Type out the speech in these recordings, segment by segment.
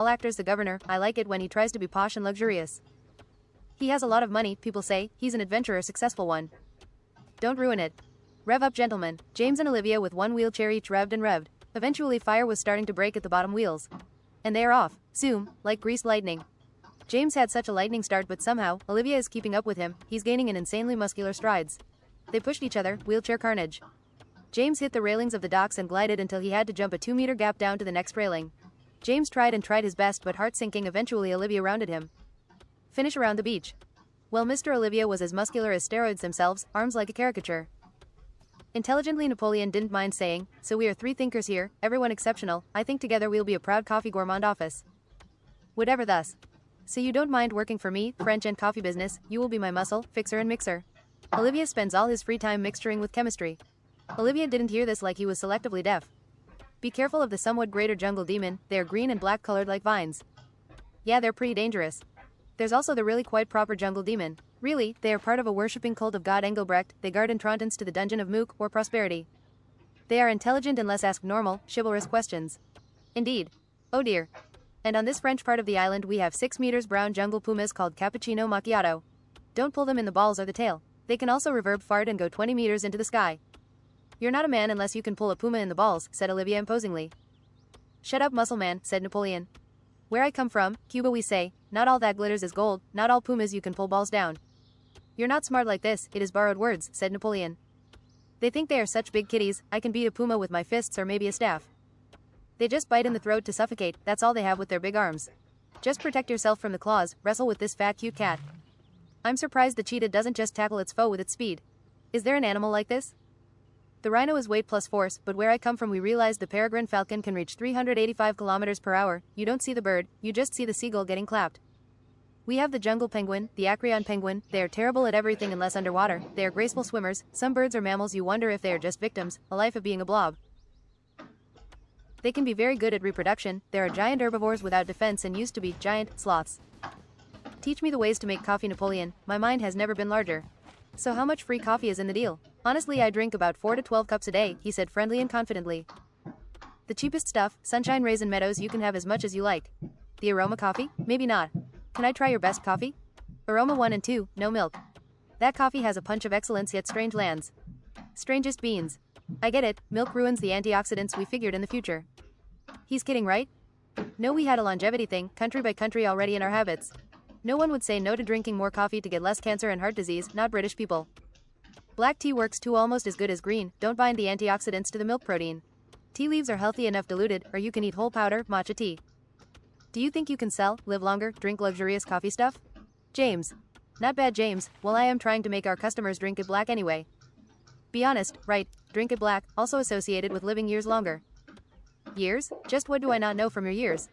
All actors the governor, I like it when he tries to be posh and luxurious. He has a lot of money, people say, he's an adventurer, successful one. Don't ruin it. Rev up, gentlemen. James and Olivia with one wheelchair each revved and revved. Eventually fire was starting to break at the bottom wheels. And they are off, zoom, like greased lightning. James had such a lightning start, but somehow, Olivia is keeping up with him, he's gaining in insanely muscular strides. They pushed each other, wheelchair carnage. James hit the railings of the docks and glided until he had to jump a 2-meter gap down to the next railing. James tried and tried his best, but heart-sinking, eventually Olivia rounded him. Finish around the beach. Well, Mr. Olivia was as muscular as steroids themselves, arms like a caricature. Intelligently Napoleon didn't mind saying, so we are 3 thinkers here, everyone exceptional, I think together we'll be a proud coffee gourmand office. Whatever thus. So you don't mind working for me, French and coffee business, you will be my muscle, fixer and mixer. Olivia spends all his free time mixturing with chemistry. Olivia didn't hear this like he was selectively deaf. Be careful of the somewhat greater jungle demon, they are green and black colored like vines. Yeah, they're pretty dangerous. There's also the really quite proper jungle demon. Really, they are part of a worshipping cult of God Engelbrecht, they guard entrance to the dungeon of Mook, or prosperity. They are intelligent and less ask normal, chivalrous questions. Indeed. Oh dear. And on this French part of the island we have 6 meters brown jungle pumas called cappuccino macchiato. Don't pull them in the balls or the tail. They can also reverb fart and go 20 meters into the sky. You're not a man unless you can pull a puma in the balls, said Olivia imposingly. Shut up, muscle man, said Napoleon. Where I come from, Cuba, we say, not all that glitters is gold, not all pumas you can pull balls down. You're not smart like this, it is borrowed words, said Napoleon. They think they are such big kitties, I can beat a puma with my fists or maybe a staff. They just bite in the throat to suffocate, that's all they have with their big arms. Just protect yourself from the claws, wrestle with this fat cute cat. I'm surprised the cheetah doesn't just tackle its foe with its speed. Is there an animal like this? The rhino is weight plus force, but where I come from we realized the peregrine falcon can reach 385 kilometers per hour, you don't see the bird, you just see the seagull getting clapped. We have the jungle penguin, the Acreon penguin, they are terrible at everything unless underwater, they are graceful swimmers, some birds are mammals you wonder if they are just victims, a life of being a blob. They can be very good at reproduction, there are giant herbivores without defense and used to be giant sloths. Teach me the ways to make coffee, Napoleon, my mind has never been larger. So how much free coffee is in the deal? Honestly, I drink about 4 to 12 cups a day, he said friendly and confidently. The cheapest stuff, Sunshine Raisin Meadows, you can have as much as you like. The Aroma coffee? Maybe not. Can I try your best coffee? Aroma 1 and 2, no milk. That coffee has a punch of excellence yet strange lands. Strangest beans. I get it, milk ruins the antioxidants we figured in the future. He's kidding, right? No, we had a longevity thing, country by country already in our habits. No one would say no to drinking more coffee to get less cancer and heart disease, not British people. Black tea works too, almost as good as green, don't bind the antioxidants to the milk protein. Tea leaves are healthy enough diluted, or you can eat whole powder, matcha tea. Do you think you can sell, live longer, drink luxurious coffee stuff? James. Not bad, James, well I am trying to make our customers drink it black anyway. Be honest, right, drink it black, also associated with living years longer. Years? Just what do I not know from your years?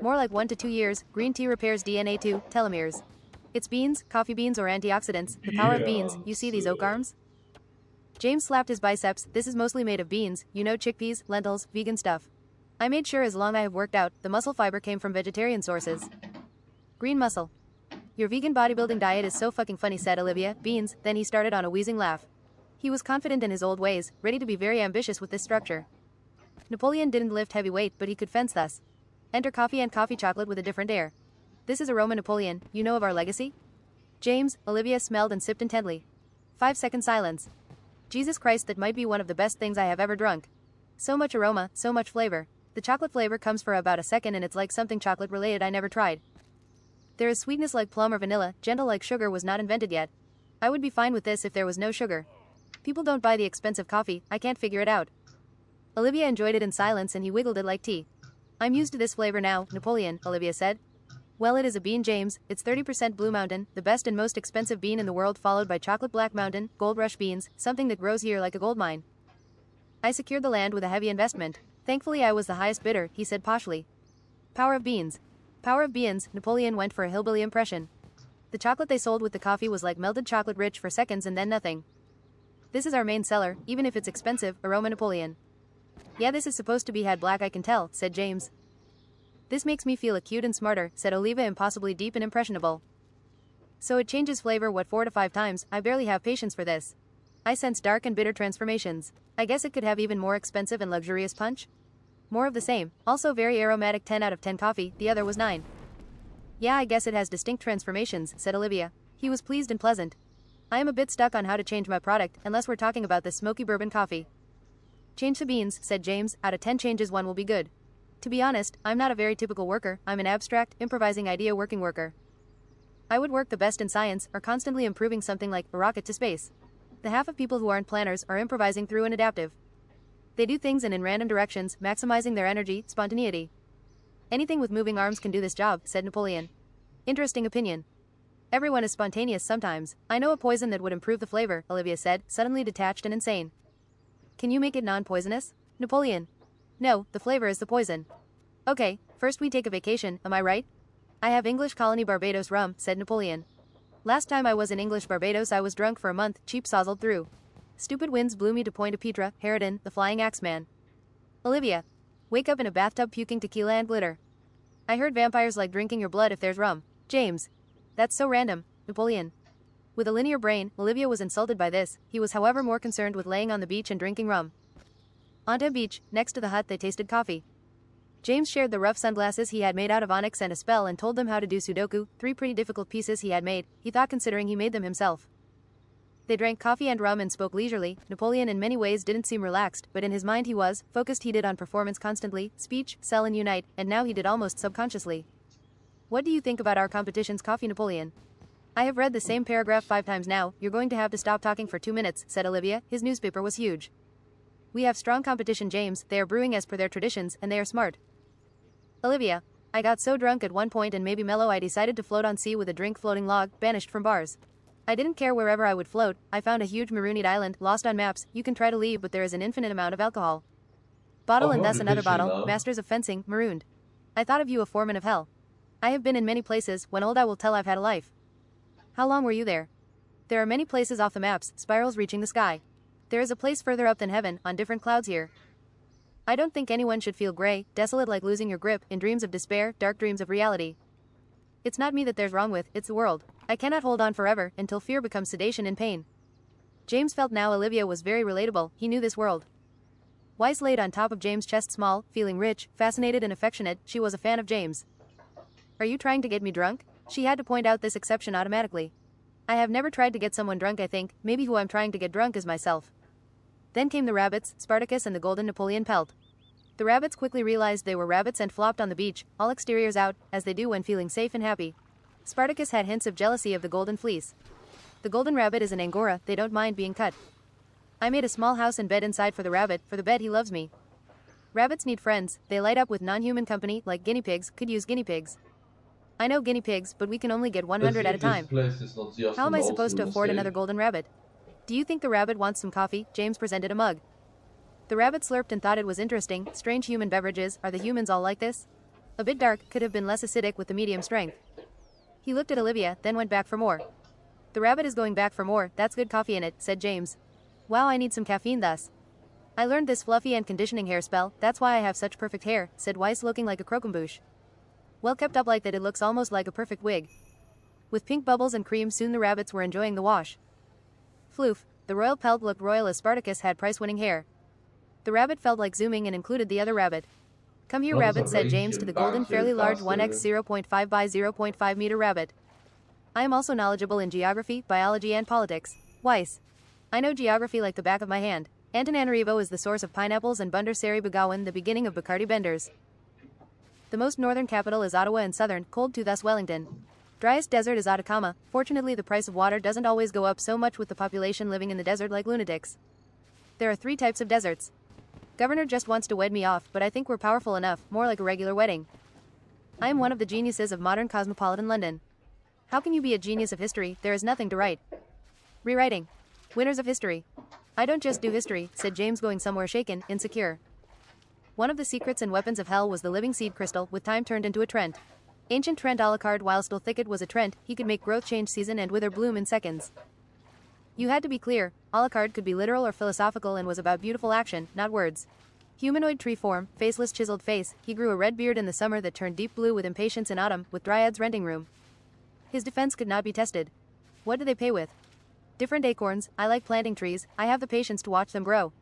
More like 1 to 2 years, green tea repairs DNA to telomeres. It's beans, coffee beans or antioxidants, the power of beans, you see these oak arms? James slapped his biceps, this is mostly made of beans, you know, chickpeas, lentils, vegan stuff. I made sure as long I have worked out, the muscle fiber came from vegetarian sources. Green muscle. Your vegan bodybuilding diet is so fucking funny, said Olivia, beans, then he started on a wheezing laugh. He was confident in his old ways, ready to be very ambitious with this structure. Napoleon didn't lift heavy weight, but he could fence thus. Enter coffee and coffee chocolate with a different air. This is Aroma, Napoleon, you know of our legacy? James, Olivia smelled and sipped intently. 5-second silence. Jesus Christ, that might be one of the best things I have ever drunk. So much aroma, so much flavor. The chocolate flavor comes for about a second and it's like something chocolate related I never tried. There is sweetness like plum or vanilla, gentle like sugar was not invented yet. I would be fine with this if there was no sugar. People don't buy the expensive coffee, I can't figure it out. Olivia enjoyed it in silence and he wiggled it like tea. I'm used to this flavor now, Napoleon, Olivia said. Well, it is a bean, James, it's 30% Blue Mountain, the best and most expensive bean in the world, followed by chocolate Black Mountain, Gold Rush beans, something that grows here like a gold mine. I secured the land with a heavy investment. Thankfully I was the highest bidder, he said poshly. Power of beans. Power of beans, Napoleon went for a hillbilly impression. The chocolate they sold with the coffee was like melted chocolate, rich for seconds and then nothing. This is our main seller, even if it's expensive, Aroma, Napoleon. Yeah, this is supposed to be had black, I can tell, said James. This makes me feel acute and smarter, said Oliva, impossibly deep and impressionable. So it changes flavor what 4 to 5 times, I barely have patience for this. I sense dark and bitter transformations. I guess it could have even more expensive and luxurious punch? More of the same, also very aromatic 10 out of 10 coffee, the other was 9. Yeah, I guess it has distinct transformations, said Olivia. He was pleased and pleasant. I am a bit stuck on how to change my product, unless we're talking about this smoky bourbon coffee. Change the beans, said James, out of 10 changes one will be good. To be honest, I'm not a very typical worker, I'm an abstract, improvising idea working worker. I would work the best in science, or constantly improving something like a rocket to space. The half of people who aren't planners are improvising through and adaptive. They do things in random directions, maximizing their energy, spontaneity. Anything with moving arms can do this job, said Napoleon. Interesting opinion. Everyone is spontaneous sometimes. I know a poison that would improve the flavor, Olivia said, suddenly detached and insane. Can you make it non-poisonous? Napoleon. No, the flavor is the poison. Okay, first we take a vacation, am I right? I have English colony Barbados rum, said Napoleon. Last time I was in English Barbados I was drunk for a month, cheap sozzled through. Stupid winds blew me to Point Petra, Harridan, the flying axeman. Olivia. Wake up in a bathtub puking tequila and glitter. I heard vampires like drinking your blood if there's rum. James. That's so random, Napoleon. With a linear brain, Olivia was insulted by this, he was however more concerned with laying on the beach and drinking rum. On the beach, next to the hut they tasted coffee. James shared the rough sunglasses he had made out of onyx and a spell and told them how to do Sudoku, 3 pretty difficult pieces he had made, he thought considering he made them himself. They drank coffee and rum and spoke leisurely. Napoleon in many ways didn't seem relaxed, but in his mind he was, focused he did on performance constantly, speech, sell and unite, and now he did almost subconsciously. What do you think about our competition's coffee, Napoleon? I have read the same paragraph 5 times now, you're going to have to stop talking for 2 minutes, said Olivia, his newspaper was huge. We have strong competition, James, they are brewing as per their traditions, and they are smart. Olivia. I got so drunk at one point and maybe mellow I decided to float on sea with a drink floating log, banished from bars. I didn't care wherever I would float, I found a huge marooned island, lost on maps, you can try to leave but there is an infinite amount of alcohol. Bottle and thus another bottle, masters of fencing, marooned. I thought of you a foreman of hell. I have been in many places, when old I will tell I've had a life. How long were you there? There are many places off the maps, spirals reaching the sky. There is a place further up than heaven, on different clouds here. I don't think anyone should feel gray, desolate like losing your grip, in dreams of despair, dark dreams of reality. It's not me that there's wrong with, it's the world. I cannot hold on forever, until fear becomes sedation and pain. James felt now Olivia was very relatable, he knew this world. Weiss laid on top of James' chest small, feeling rich, fascinated and affectionate, she was a fan of James. Are you trying to get me drunk? She had to point out this exception automatically. I have never tried to get someone drunk I think, maybe who I'm trying to get drunk is myself. Then came the rabbits, Spartacus and the golden Napoleon pelt. The rabbits quickly realized they were rabbits and flopped on the beach, all exteriors out, as they do when feeling safe and happy. Spartacus had hints of jealousy of the golden fleece. The golden rabbit is an angora, they don't mind being cut. I made a small house and bed inside for the rabbit, for the bed he loves me. Rabbits need friends, they light up with non-human company, like guinea pigs, could use guinea pigs. I know guinea pigs, but we can only get 100 at a time. How am I supposed to afford another golden rabbit? Do you think the rabbit wants some coffee? James presented a mug. The rabbit slurped and thought it was interesting, strange human beverages, are the humans all like this? A bit dark, could have been less acidic with the medium strength. He looked at Olivia, then went back for more. The rabbit is going back for more, that's good coffee in it, said James. Wow, I need some caffeine thus. I learned this fluffy and conditioning hair spell, that's why I have such perfect hair, said Weiss looking like a croquembouche. Well kept up like that it looks almost like a perfect wig. With pink bubbles and cream soon the rabbits were enjoying the wash. Floof, the royal pelt looked royal as Spartacus had price-winning hair. The rabbit felt like zooming and included the other rabbit. Come here rabbit, said James to the golden fairly large 1x 0.5 by 0.5 meter rabbit. I am also knowledgeable in geography, biology and politics. Weiss. I know geography like the back of my hand. Antananarivo is the source of pineapples and Bandar Seri Begawan the beginning of Bacardi Benders. The most northern capital is Ottawa and southern, cold to thus Wellington. Driest desert is Atacama, fortunately the price of water doesn't always go up so much with the population living in the desert like lunatics. There are 3 types of deserts. Governor just wants to wed me off, but I think we're powerful enough, more like a regular wedding. I am one of the geniuses of modern cosmopolitan London. How can you be a genius of history, there is nothing to write. Rewriting. Winners of history. I don't just do history, said James going somewhere shaken, insecure. One of the secrets and weapons of hell was the living seed crystal, with time turned into a Trent. Ancient Trent Alucard while still thicket was a Trent, he could make growth change season and wither bloom in seconds. You had to be clear, Alucard could be literal or philosophical and was about beautiful action, not words. Humanoid tree form, faceless chiseled face, he grew a red beard in the summer that turned deep blue with impatience in autumn, with Dryad's renting room. His defense could not be tested. What do they pay with? Different acorns, I like planting trees, I have the patience to watch them grow.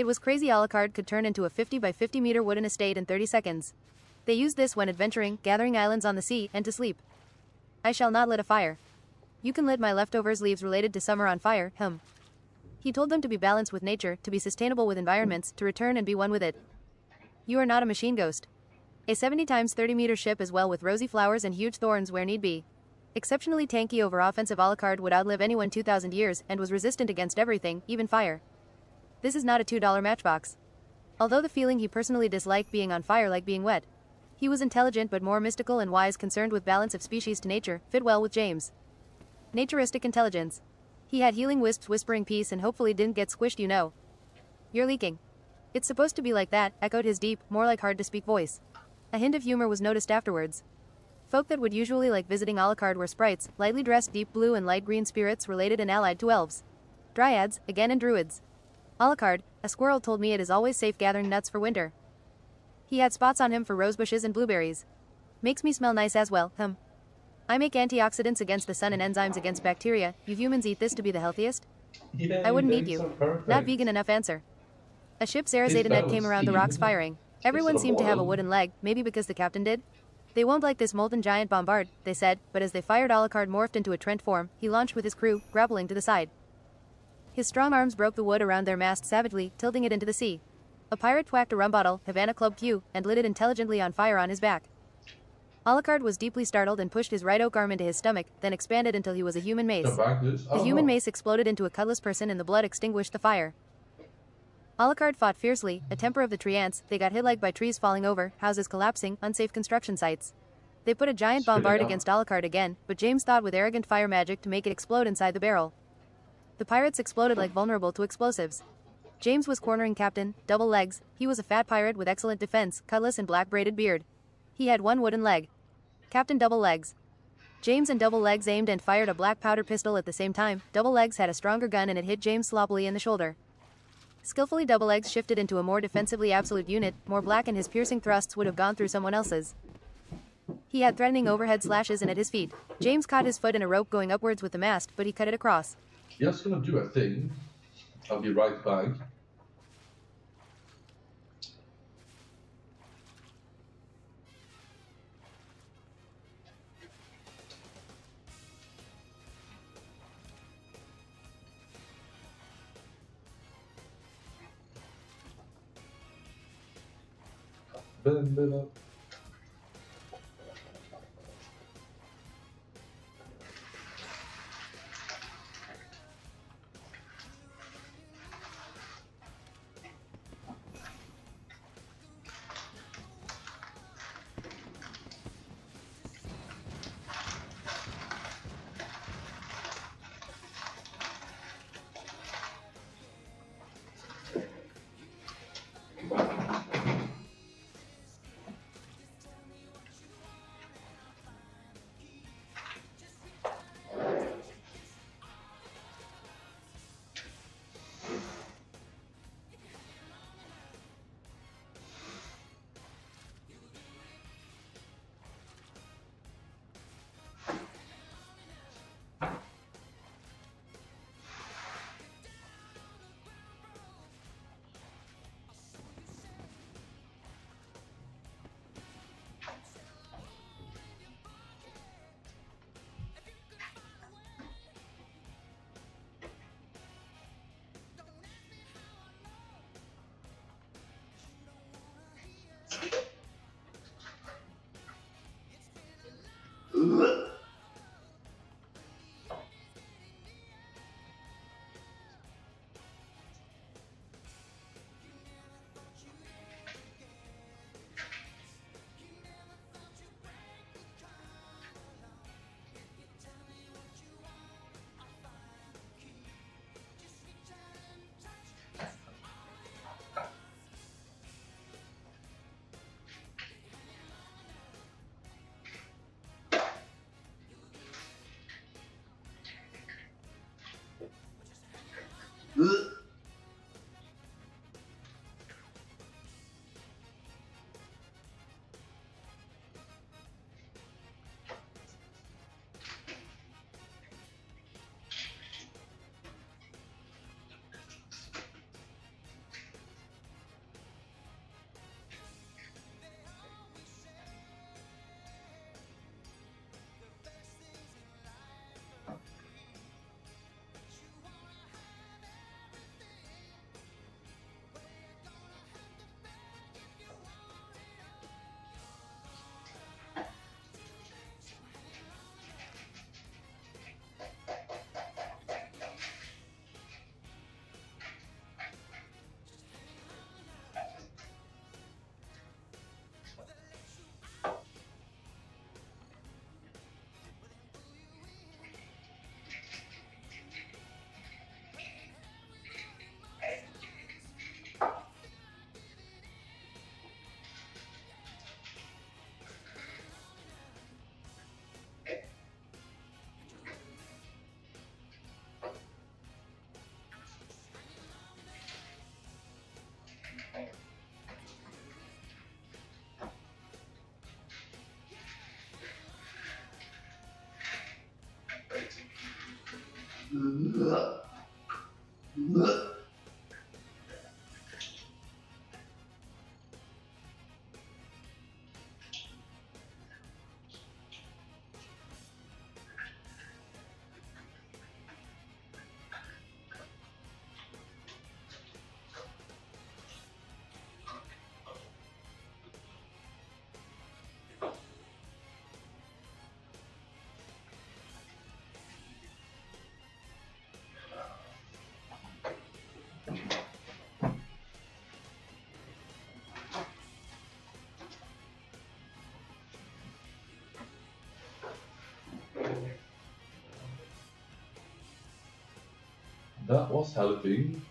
It was crazy. Alucard could turn into a 50 by 50 meter wooden estate in 30 seconds. They used this when adventuring, gathering islands on the sea, and to sleep. I shall not lit a fire. You can lit my leftovers leaves related to summer on fire, He told them to be balanced with nature, to be sustainable with environments, to return and be one with it. You are not a machine ghost. A 70 times 30 meter ship as well with rosy flowers and huge thorns where need be. Exceptionally tanky over offensive. Alucard would outlive anyone 2,000 years and was resistant against everything, even fire. This is not a $2 matchbox. Although the feeling he personally disliked being on fire like being wet. He was intelligent but more mystical and wise, concerned with balance of species to nature, fit well with James. Naturistic intelligence. He had healing wisps whispering peace and hopefully didn't get squished, you know. You're leaking. It's supposed to be like that, echoed his deep, more like hard-to-speak voice. A hint of humor was noticed afterwards. Folk that would usually like visiting Alucard were sprites, lightly dressed deep blue and light green spirits related and allied to elves. Dryads, again, and druids. Alucard, a squirrel, told me it is always safe gathering nuts for winter. He had spots on him for rosebushes and blueberries. Makes me smell nice as well, I make antioxidants against the sun and enzymes against bacteria. You humans eat this to be the healthiest? Yeah, I wouldn't eat you. So Not vegan enough answer. A ship Zarazadanet came around the rocks firing. Everyone seemed to have a wooden leg, maybe because the captain did. They won't like this molten giant bombard, they said, but as they fired, Alucard morphed into a Trent form. He launched with his crew, grappling to the side. His strong arms broke the wood around their mast savagely, tilting it into the sea. A pirate thwacked a rum bottle, Havana Club Q, and lit it intelligently on fire on his back. Alucard was deeply startled and pushed his right oak arm into his stomach, then expanded until he was a human mace. The human mace exploded into a cutlass person and the blood extinguished the fire. Alucard fought fiercely, a temper of the tree ants. They got hit like by trees falling over, houses collapsing, unsafe construction sites. They put a giant bombard against Alucard again, but James thought with arrogant fire magic to make it explode inside the barrel. The pirates exploded like vulnerable to explosives. James was cornering Captain, Double Legs. He was a fat pirate with excellent defense, cutlass and black braided beard. He had one wooden leg. Captain Double Legs. James and Double Legs aimed and fired a black powder pistol at the same time. Double Legs had a stronger gun and it hit James sloppily in the shoulder. Skillfully, Double Legs shifted into a more defensively absolute unit, more black, and his piercing thrusts would have gone through someone else's. He had threatening overhead slashes and at his feet. James caught his foot in a rope going upwards with the mast, but he cut it across. Just gonna do a thing. I'll be right back. Ba-da-ba-da. That was helping.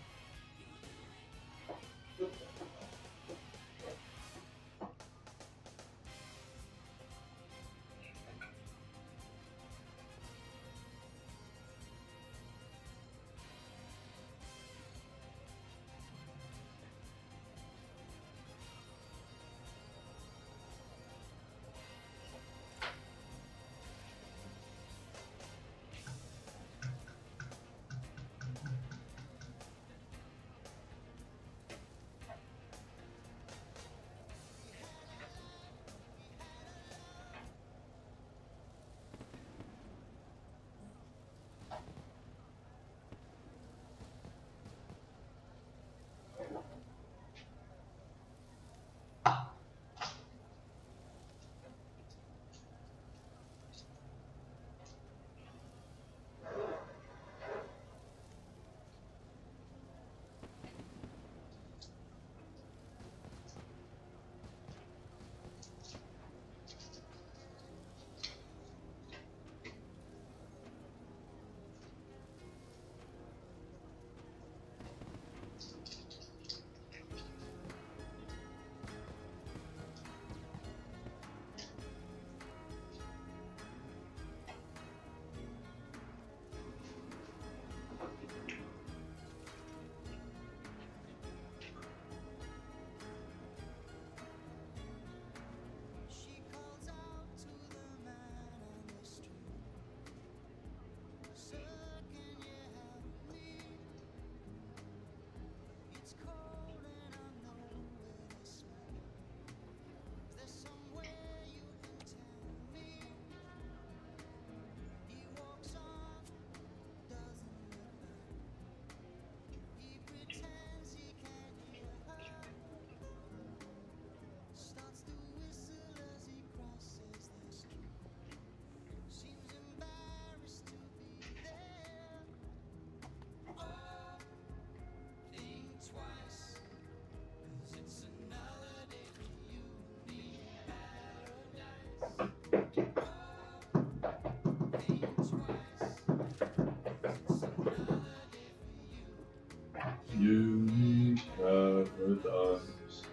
You need paradise.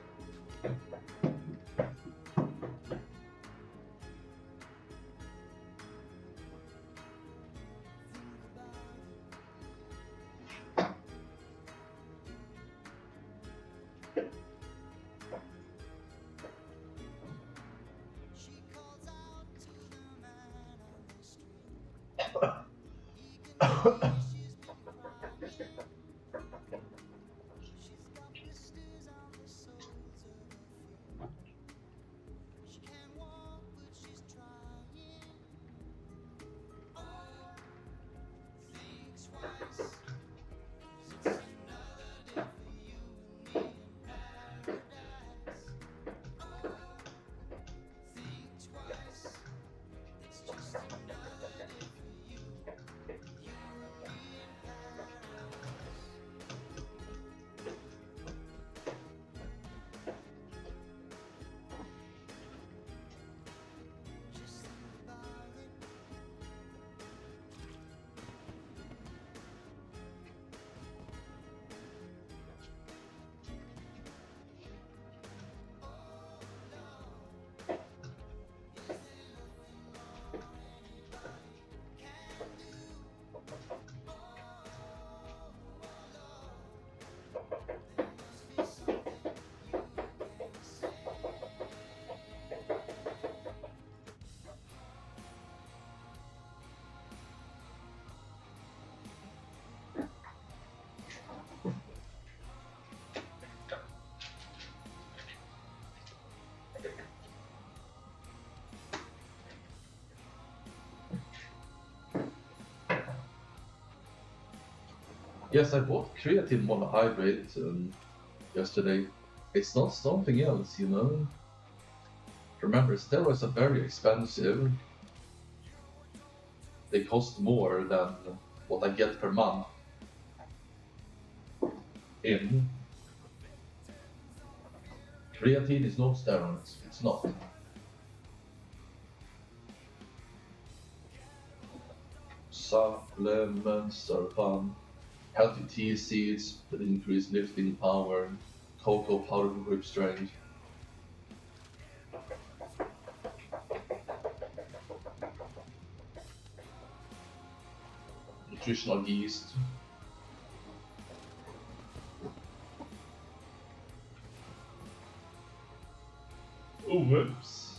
Yes, I bought creatine monohydrate yesterday. It's not something else, you know. Remember, steroids are very expensive. They cost more than what I get per month in. Creatine is not steroids. It's not. Supplements are fun. Healthy tea seeds that increase lifting power. Cocoa powder for grip strength. Nutritional yeast. Oh, whoops.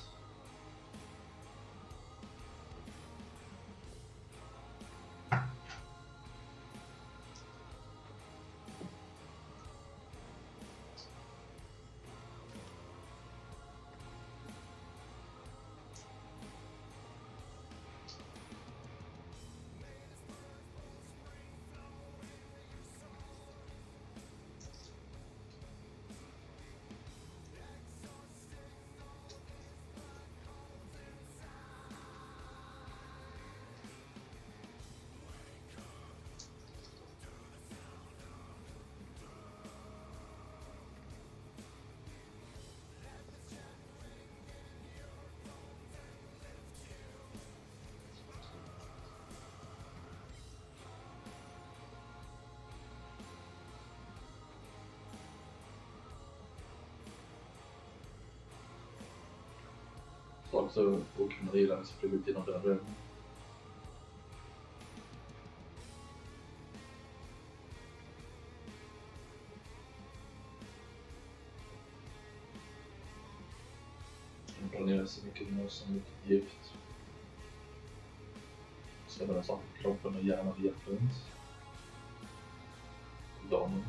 Också åkermodellen sprungit genom dörren. Jag planerar så mycket mer som mycket gift. Ska vara saker på kroppen och hjärnan och hjärtat. Damen.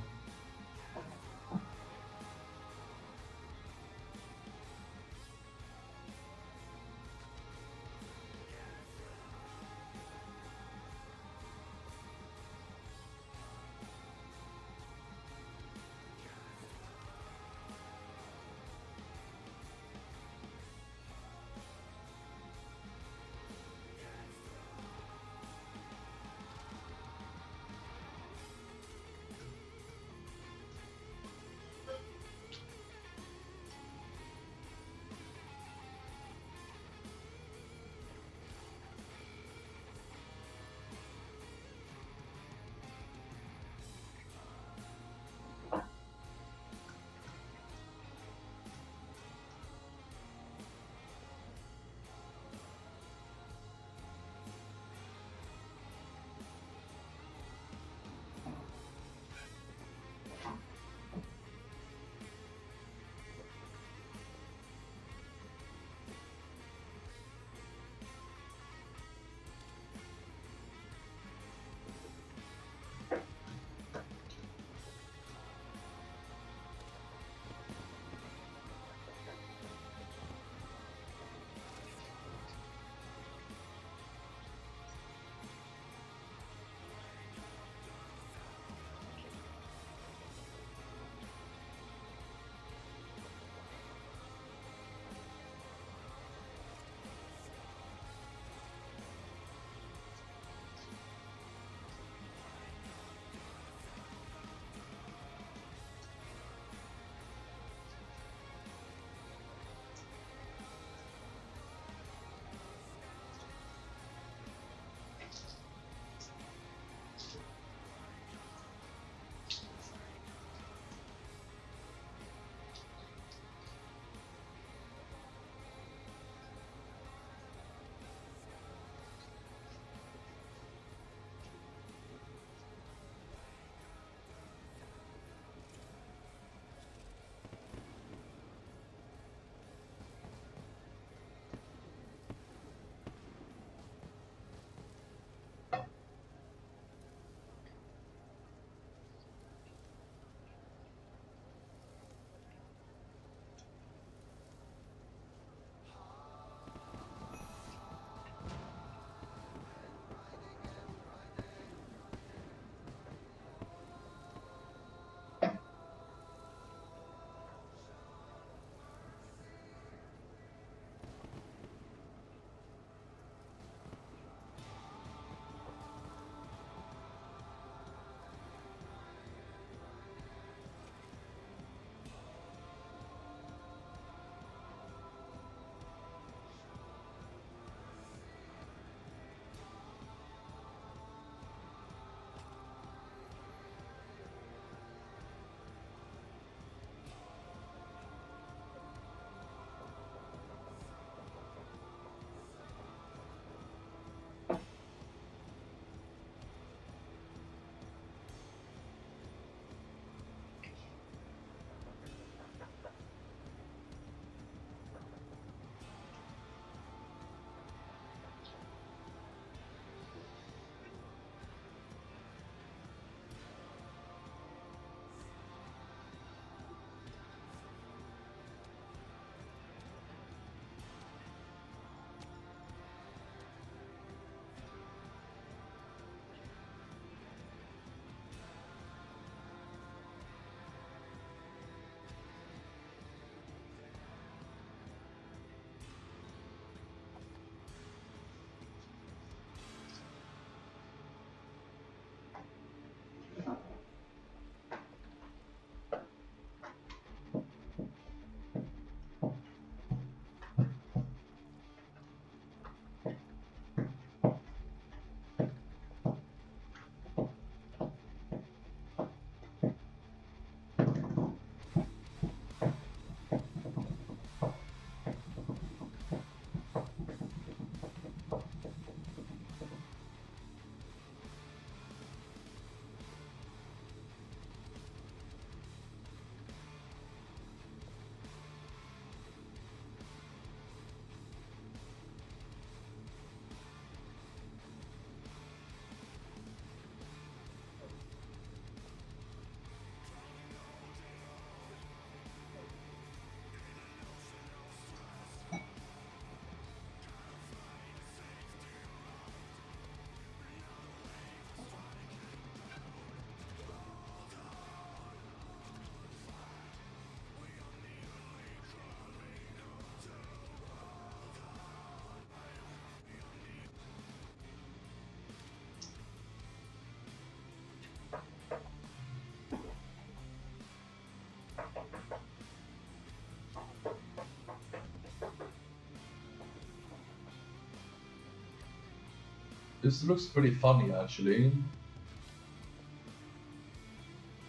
This looks pretty funny actually.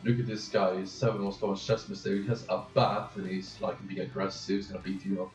Look at this guy, he's 7 was going chest mistake. He has a bat and he's like being aggressive, he's gonna beat you up.